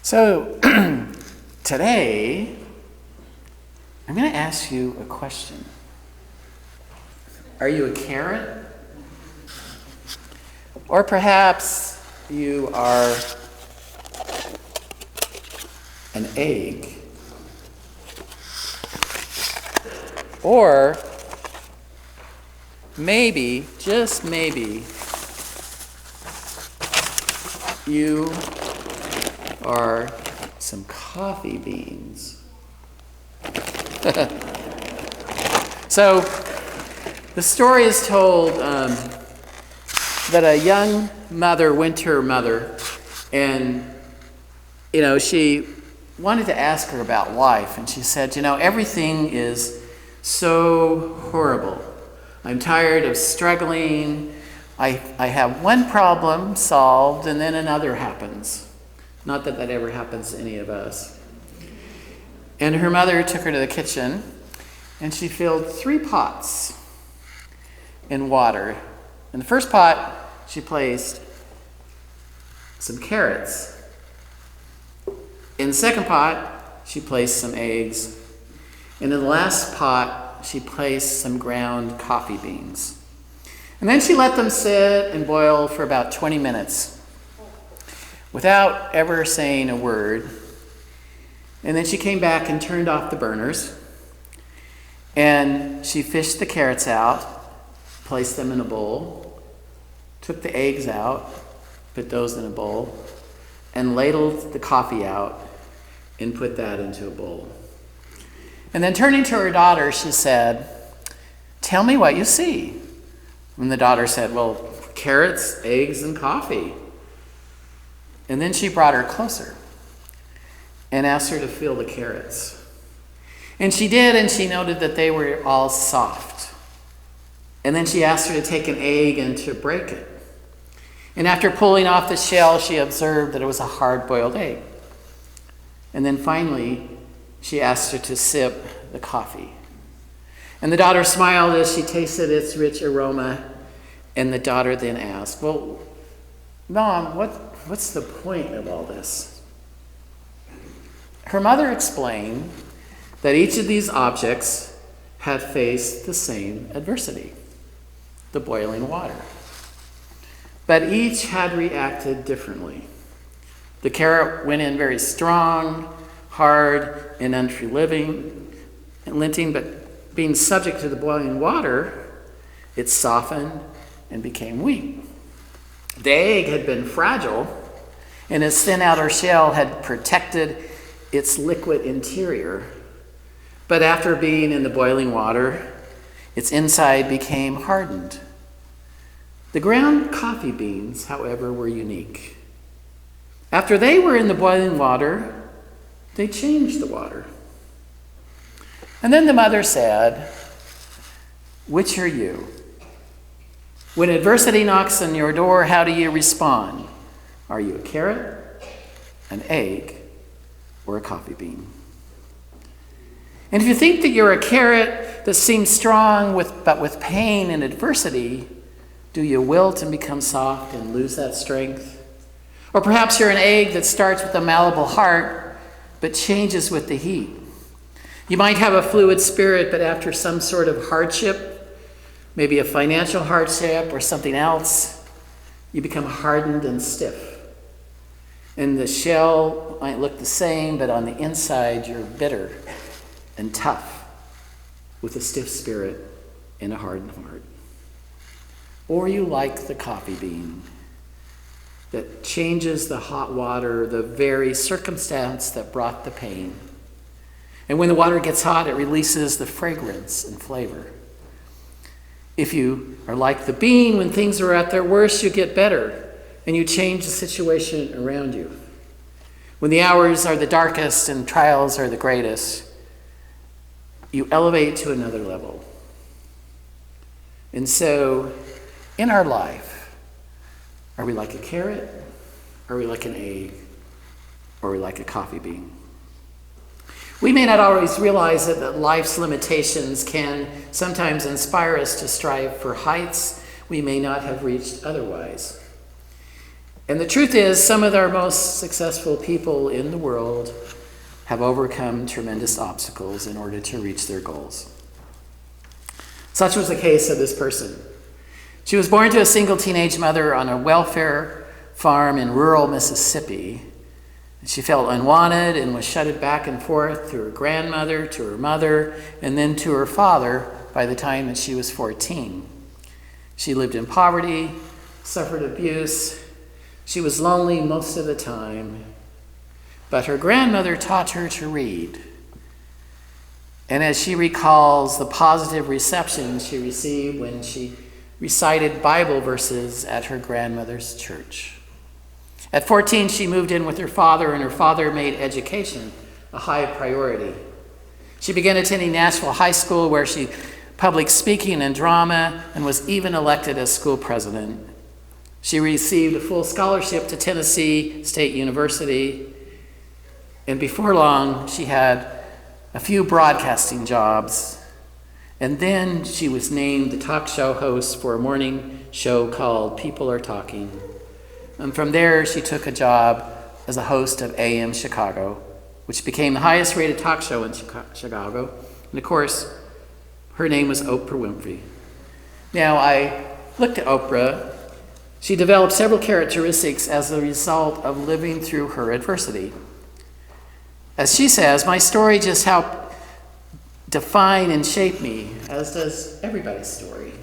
So today, I'm going to ask you a question. Are you a carrot? Or perhaps you are an egg? Or maybe, just maybe, you are some coffee beans. So, the story is told that a young mother went to her mother, and she wanted to ask her about life, and she said, everything is so horrible. I'm tired of struggling. I have one problem solved, and then another happens. Not that ever happens to any of us. And her mother took her to the kitchen, and she filled 3 pots in water. In the first pot, she placed some carrots. In the second pot, she placed some eggs. And in the last pot, she placed some ground coffee beans. And then she let them sit and boil for about 20 minutes without ever saying a word. And then she came back and turned off the burners. And she fished the carrots out, placed them in a bowl, took the eggs out, put those in a bowl, and ladled the coffee out and put that into a bowl. And then turning to her daughter, she said, "Tell me what you see." And the daughter said, "Well, carrots, eggs, and coffee." And then she brought her closer and asked her to feel the carrots. And she did, and she noted that they were all soft. And then she asked her to take an egg and to break it. And after pulling off the shell, she observed that it was a hard-boiled egg. And then finally, she asked her to sip the coffee. And the daughter smiled as she tasted its rich aroma. And the daughter then asked, "Well, Mom, what's the point of all this?" Her mother explained that each of these objects had faced the same adversity, the boiling water. But each had reacted differently. The carrot went in very strong, hard, and unrelenting, but being subject to the boiling water, it softened and became weak. The egg had been fragile, and its thin outer shell had protected its liquid interior. But after being in the boiling water, its inside became hardened. The ground coffee beans, however, were unique. After they were in the boiling water, they changed the water. And then the mother said, "Which are you? When adversity knocks on your door, how do you respond? Are you a carrot, an egg, or a coffee bean?" And if you think that you're a carrot that seems strong but with pain and adversity, do you wilt and become soft and lose that strength? Or perhaps you're an egg that starts with a malleable heart but changes with the heat. You might have a fluid spirit, but after some sort of hardship, maybe a financial hardship or something else, you become hardened and stiff. And the shell might look the same, but on the inside you're bitter and tough with a stiff spirit and a hardened heart. Or you like the coffee bean that changes the hot water, the very circumstance that brought the pain. And when the water gets hot, it releases the fragrance and flavor. If you are like the bean, when things are at their worst, you get better and you change the situation around you. When the hours are the darkest and trials are the greatest, you elevate to another level. And so, in our life, are we like a carrot? Are we like an egg? Or are we like a coffee bean? We may not always realize that life's limitations can sometimes inspire us to strive for heights we may not have reached otherwise. And the truth is, some of our most successful people in the world have overcome tremendous obstacles in order to reach their goals. Such was the case of this person. She was born to a single teenage mother on a welfare farm in rural Mississippi. She felt unwanted and was shuttled back and forth to her grandmother, to her mother, and then to her father by the time that she was 14. She lived in poverty, suffered abuse. She was lonely most of the time. But her grandmother taught her to read. And as she recalls the positive reception she received when she recited Bible verses at her grandmother's church. At 14, she moved in with her father, and her father made education a high priority. She began attending Nashville High School, where she public speaking and drama, and was even elected as school president. She received a full scholarship to Tennessee State University, and before long, she had a few broadcasting jobs, and then she was named the talk show host for a morning show called People Are Talking. And from there, she took a job as a host of AM Chicago, which became the highest rated talk show in Chicago. And of course, her name was Oprah Winfrey. Now, I looked at Oprah. She developed several characteristics as a result of living through her adversity. As she says, my story just helped define and shape me, as does everybody's story.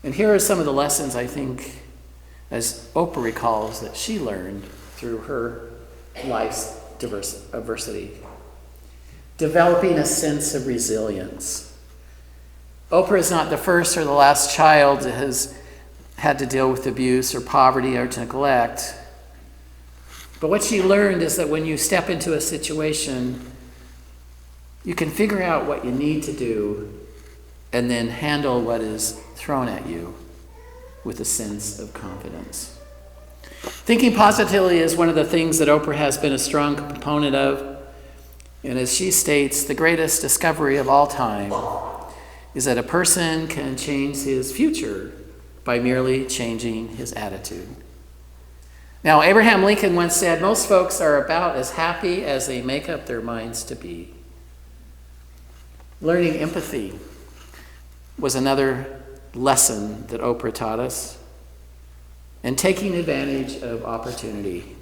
And here are some of the lessons I think, as Oprah recalls, that she learned through her life's adversity. Developing a sense of resilience. Oprah is not the first or the last child that has had to deal with abuse or poverty or neglect. But what she learned is that when you step into a situation, you can figure out what you need to do and then handle what is thrown at you with a sense of confidence. Thinking positively is one of the things that Oprah has been a strong component of. And as she states, the greatest discovery of all time is that a person can change his future by merely changing his attitude. Now, Abraham Lincoln once said, most folks are about as happy as they make up their minds to be. Learning empathy was another lesson that Oprah taught us, and taking advantage of opportunity.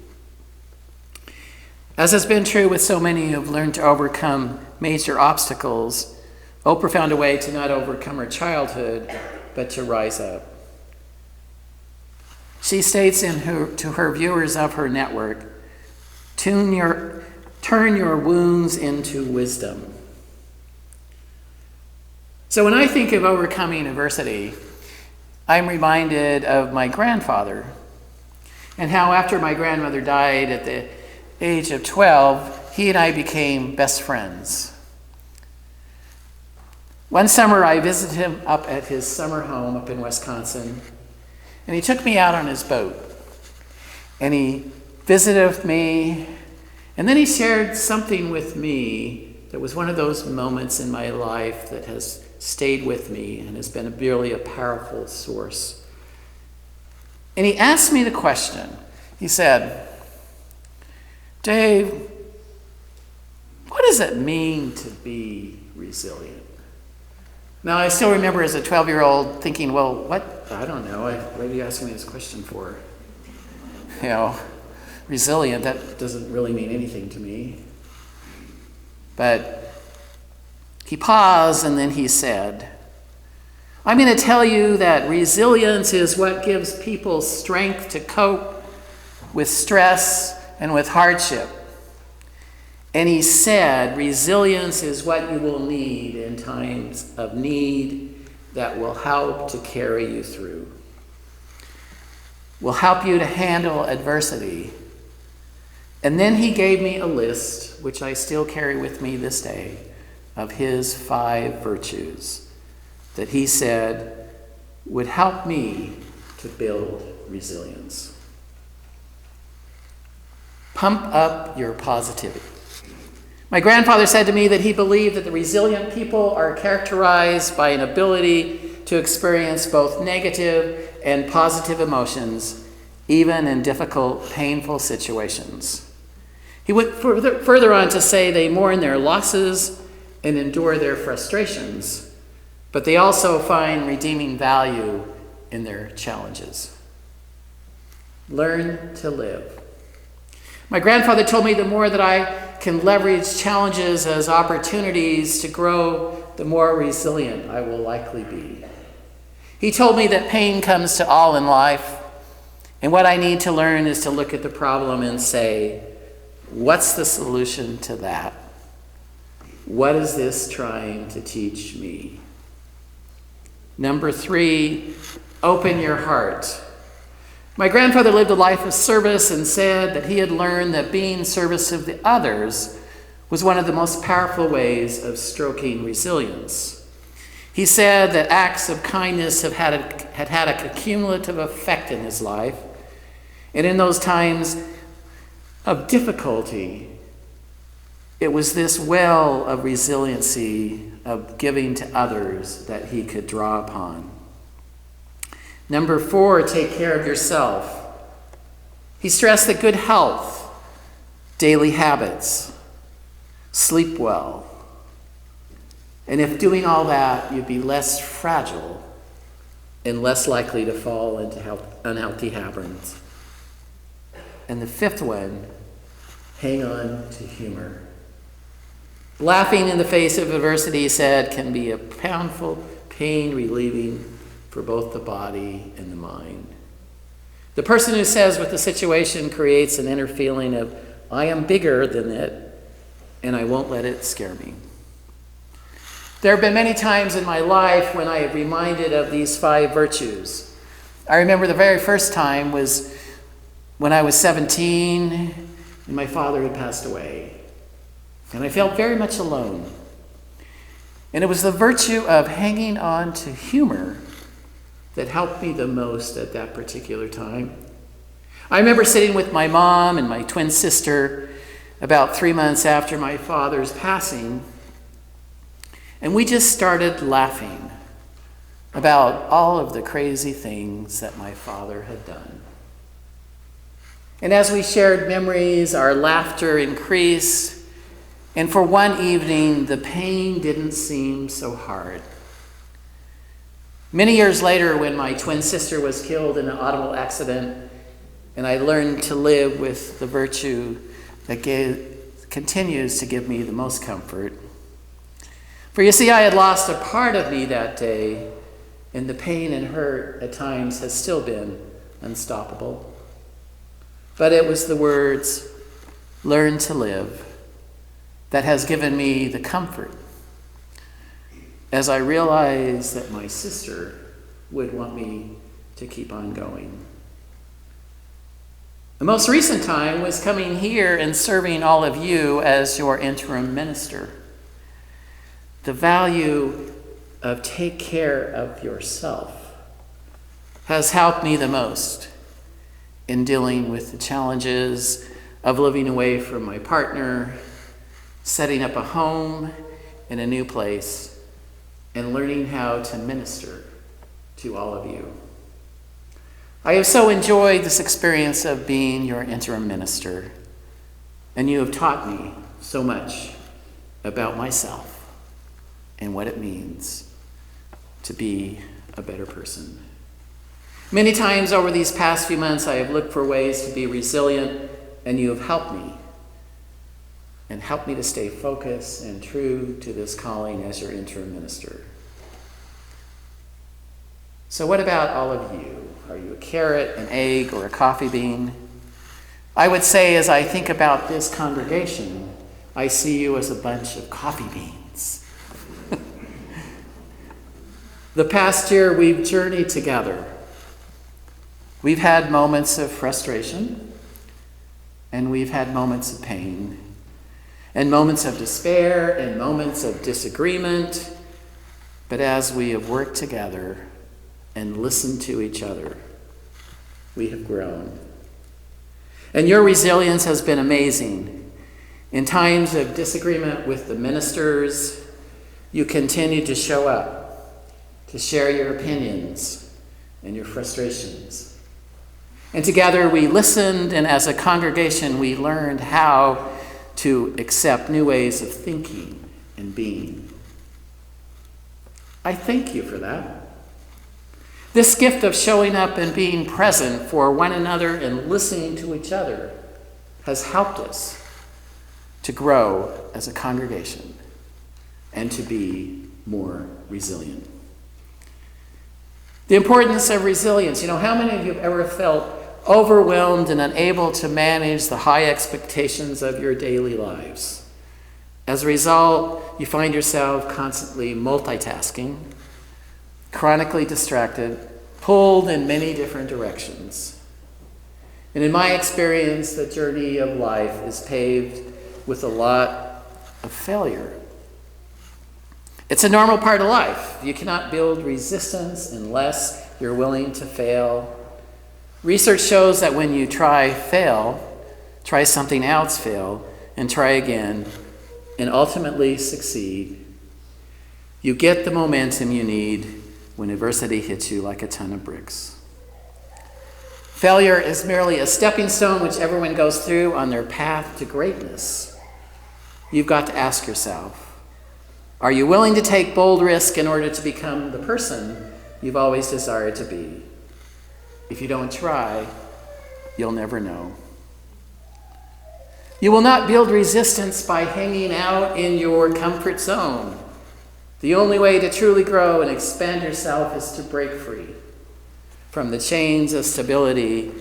As has been true with so many who have learned to overcome major obstacles, Oprah found a way to not overcome her childhood, but to rise up. She states to her viewers of her network, turn your wounds into wisdom. So when I think of overcoming adversity, I'm reminded of my grandfather and how after my grandmother died at the age of 12, he and I became best friends. One summer I visited him up at his summer home up in Wisconsin, and he took me out on his boat. And he visited with me, and then he shared something with me that was one of those moments in my life that has stayed with me and has been really a powerful source. And he asked me the question. He said, Dave, what does it mean to be resilient? Now, I still remember as a 12-year-old thinking, well, what? I don't know. What are you asking me this question for? You know, resilient, that doesn't really mean anything to me. But he paused and then he said, I'm going to tell you that resilience is what gives people strength to cope with stress and with hardship. And he said, resilience is what you will need in times of need that will help to carry you through, will help you to handle adversity. And then he gave me a list, which I still carry with me this day, of his 5 virtues that he said would help me to build resilience. Pump up your positivity. My grandfather said to me that he believed that the resilient people are characterized by an ability to experience both negative and positive emotions, even in difficult, painful situations. He went further on to say they mourn their losses and endure their frustrations, but they also find redeeming value in their challenges. Learn to live. My grandfather told me the more that I can leverage challenges as opportunities to grow, the more resilient I will likely be. He told me that pain comes to all in life, and what I need to learn is to look at the problem and say, what's the solution to that? What is this trying to teach me? Number 3, open your heart. My grandfather lived a life of service and said that he had learned that being service to others was one of the most powerful ways of stroking resilience. He said that acts of kindness had had a cumulative effect in his life, and in those times of difficulty, it was this well of resiliency, of giving to others, that he could draw upon. Number 4, take care of yourself. He stressed that good health, daily habits, sleep well, and if doing all that, you'd be less fragile and less likely to fall into unhealthy habits. And the 5th one, hang on to humor. Laughing in the face of adversity, he said, can be a powerful, pain-relieving for both the body and the mind. The person who says what the situation creates an inner feeling of, I am bigger than it, and I won't let it scare me. There have been many times in my life when I am reminded of these 5 virtues. I remember the very first time was when I was 17 and my father had passed away. And I felt very much alone. And it was the virtue of hanging on to humor that helped me the most at that particular time. I remember sitting with my mom and my twin sister about 3 months after my father's passing, and we just started laughing about all of the crazy things that my father had done. And as we shared memories, our laughter increased, and for one evening, the pain didn't seem so hard. Many years later, when my twin sister was killed in an automobile accident, and I learned to live with the virtue that continues to give me the most comfort. For you see, I had lost a part of me that day, and the pain and hurt at times has still been unstoppable. But it was the words, learn to live, that has given me the comfort as I realized that my sister would want me to keep on going. The most recent time was coming here and serving all of you as your interim minister. The value of take care of yourself has helped me the most in dealing with the challenges of living away from my partner, setting up a home in a new place, and learning how to minister to all of you. I have so enjoyed this experience of being your interim minister, and you have taught me so much about myself and what it means to be a better person. Many times over these past few months, I have looked for ways to be resilient, and you have helped me, and helped me to stay focused and true to this calling as your interim minister. So what about all of you? Are you a carrot, an egg, or a coffee bean? I would say, as I think about this congregation, I see you as a bunch of coffee beans. The past year, we've journeyed together. We've had moments of frustration, and we've had moments of pain, and moments of despair, and moments of disagreement. But as we have worked together and listened to each other, we have grown. And your resilience has been amazing. In times of disagreement with the ministers, you continue to show up, to share your opinions and your frustrations. And together we listened, and as a congregation we learned how to accept new ways of thinking and being. I thank you for that. This gift of showing up and being present for one another and listening to each other has helped us to grow as a congregation and to be more resilient. The importance of resilience. How many of you have ever felt overwhelmed and unable to manage the high expectations of your daily lives? As a result, you find yourself constantly multitasking, chronically distracted, pulled in many different directions. And in my experience, the journey of life is paved with a lot of failure. It's a normal part of life. You cannot build resistance unless you're willing to fail. Research shows that when you fail, try something else, fail, and try again, and ultimately succeed, you get the momentum you need when adversity hits you like a ton of bricks. Failure is merely a stepping stone which everyone goes through on their path to greatness. You've got to ask yourself, are you willing to take bold risk in order to become the person you've always desired to be? If you don't try, you'll never know. You will not build resistance by hanging out in your comfort zone. The only way to truly grow and expand yourself is to break free from the chains of stability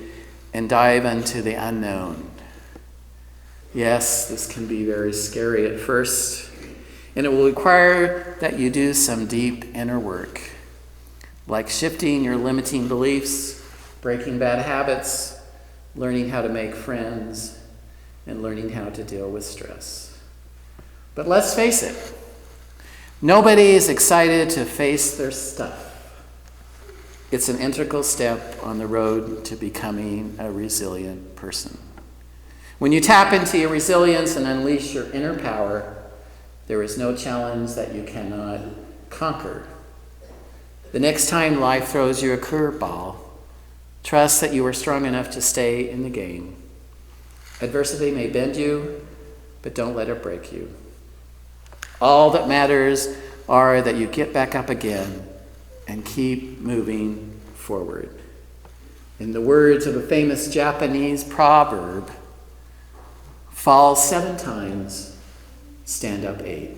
and dive into the unknown. Yes, this can be very scary at first, and it will require that you do some deep inner work, like shifting your limiting beliefs, breaking bad habits, learning how to make friends, and learning how to deal with stress. But let's face it, nobody is excited to face their stuff. It's an integral step on the road to becoming a resilient person. When you tap into your resilience and unleash your inner power, there is no challenge that you cannot conquer. The next time life throws you a curveball, trust that you are strong enough to stay in the game. Adversity may bend you, but don't let it break you. All that matters are that you get back up again and keep moving forward. In the words of a famous Japanese proverb, fall 7 times, stand up 8.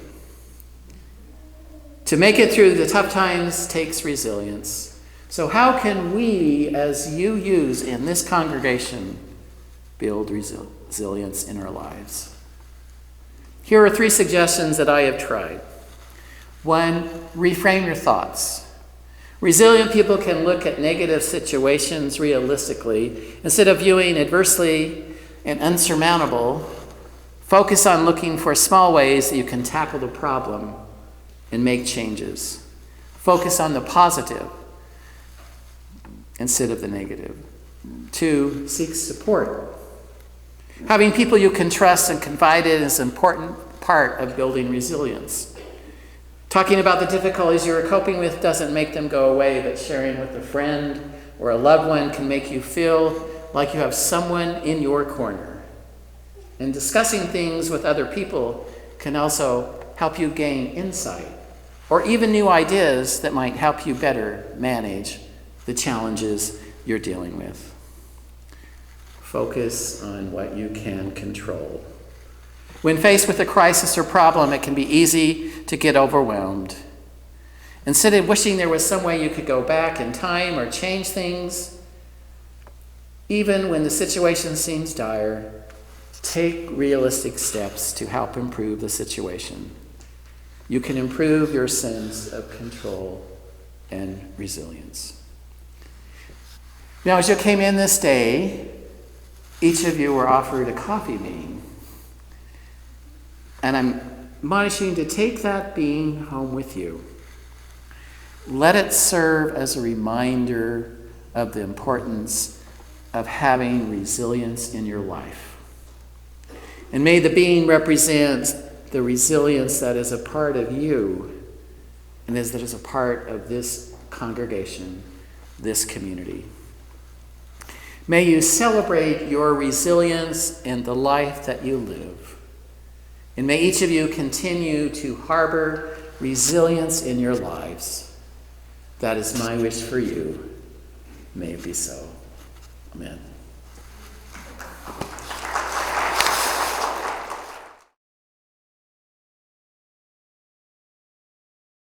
To make it through the tough times takes resilience. So how can we, as you use in this congregation, build resilience in our lives? Here are 3 suggestions that I have tried. 1, reframe your thoughts. Resilient people can look at negative situations realistically. Instead of viewing adversity and unsurmountable, focus on looking for small ways that you can tackle the problem and make changes. Focus on the positive instead of the negative. 2, seek support. Having people you can trust and confide in is an important part of building resilience. Talking about the difficulties you are coping with doesn't make them go away, but sharing with a friend or a loved one can make you feel like you have someone in your corner. And discussing things with other people can also help you gain insight or even new ideas that might help you better manage the challenges you're dealing with. Focus on what you can control. When faced with a crisis or problem, it can be easy to get overwhelmed. Instead of wishing there was some way you could go back in time or change things, even when the situation seems dire, take realistic steps to help improve the situation. You can improve your sense of control and resilience. Now, as you came in this day, each of you were offered a coffee bean. And I'm admonishing you to take that bean home with you. Let it serve as a reminder of the importance of having resilience in your life. And may the bean represent the resilience that is a part of you and that is a part of this congregation, this community. May you celebrate your resilience and the life that you live. And may each of you continue to harbor resilience in your lives. That is my wish for you. May it be so. Amen.